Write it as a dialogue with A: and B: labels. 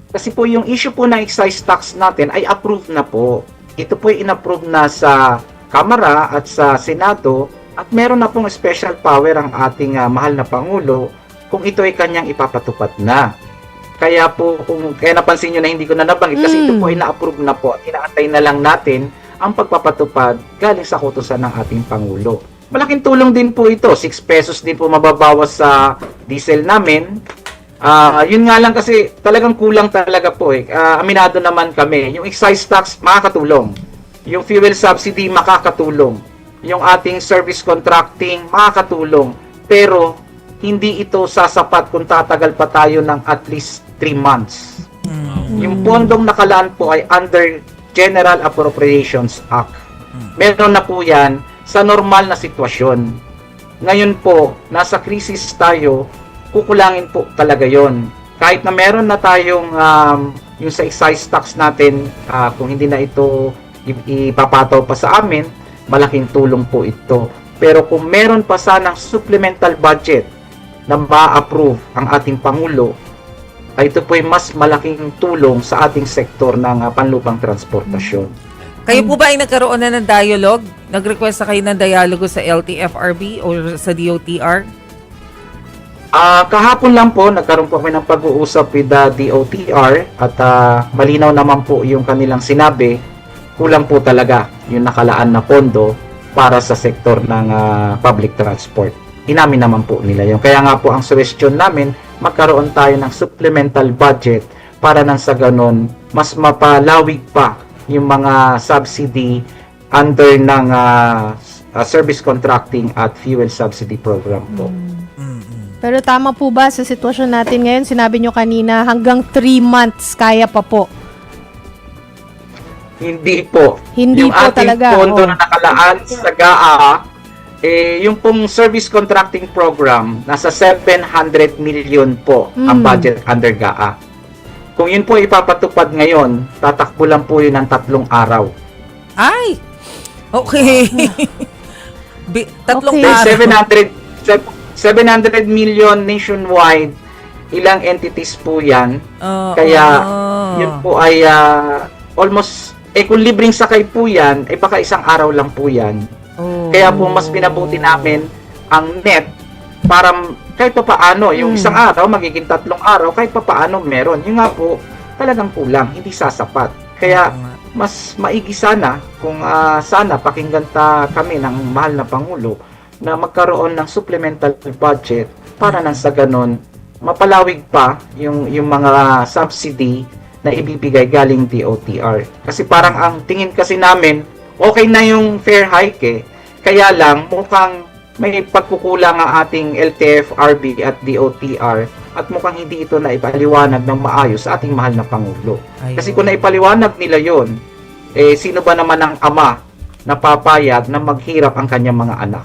A: Kasi po yung issue po ng excise tax natin ay approved na po. Ito po ay inapprove na sa Kamara at sa Senado at meron na pong special power ang ating mahal na Pangulo kung ito ay kanyang ipapatupad na. Kaya po, kaya napansin nyo na hindi ko na nabanggit kasi ito po ay na-approve na po at inaantay na lang natin ang pagpapatupad galing sa kutusan ng ating Pangulo. Malaking tulong din po ito, 6 pesos din po mababawas sa diesel namin. Yun nga lang kasi talagang kulang talaga po eh. Aminado naman kami. Yung excise tax makakatulong. Yung fuel subsidy makakatulong. Yung ating service contracting makakatulong. Pero hindi ito sasapat kung tatagal pa tayo ng at least 3 months. Yung pondong nakalaan po ay under General Appropriations Act. Meron na po yan sa normal na sitwasyon. Ngayon po, nasa krisis tayo, kukulangin po talaga yon. Kahit na meron na tayong yung sa excise tax natin, kung hindi na ito ipapataw pa sa amin, malaking tulong po ito. Pero kung meron pa sanang supplemental budget na ma-approve ang ating Pangulo, ay ito po ay mas malaking tulong sa ating sektor ng panlupang transportasyon.
B: Kayo po ba ay nagkaroon na ng dialogue? Nag-request na kayo ng dialogo sa LTFRB o sa DOTR?
A: Kahapon lang po, nagkaroon po kami ng pag-uusap with the DOTR at malinaw naman po yung kanilang sinabi, kulang po talaga yung nakalaan na pondo para sa sektor ng public transport. Inamin naman po nila yun. Kaya nga po ang suggestion namin, magkaroon tayo ng supplemental budget para nang sa ganon, mas mapalawig pa yung mga subsidy under ng service contracting at fuel subsidy program po.
C: Pero tama po ba sa sitwasyon natin ngayon? Sinabi nyo kanina, hanggang 3 months kaya pa po.
A: Hindi po.
C: Hindi
A: yung
C: po
A: ating
C: talaga.
A: pondo na nakalaan sa GAA, yung pong service contracting program, nasa 700 million po ang budget under GAA. Kung yun po ipapatupad ngayon, tatakbo lang po yun ng 3 araw.
B: Ay! Okay. 3
C: Okay.
B: araw.
A: 700 million nationwide, ilang entities po yan. Kaya yun po ay almost, kung libreng sakay po yan, baka 1 araw lang po yan. Kaya po mas pinabuti namin ang net para kahit pa paano, yung 1 araw, magiging 3 araw, kahit pa paano meron. Yung nga po, talagang kulang, hindi sasapat. Kaya mas maigi sana kung sana pakinggan kami ng mahal na Pangulo na magkaroon ng supplemental budget para nang sa ganon mapalawig pa yung mga subsidy na ibibigay galing DOTR. Kasi parang ang tingin kasi namin, okay na yung fare hike eh. Kaya lang mukhang may pagkukulang ang ating LTFRB at DOTR at mukhang hindi ito na ipaliwanag ng maayos sa ating mahal na Pangulo. Kasi kung naipaliwanag nila yon, sino ba naman ang ama na papayag na maghirap ang kanyang mga anak?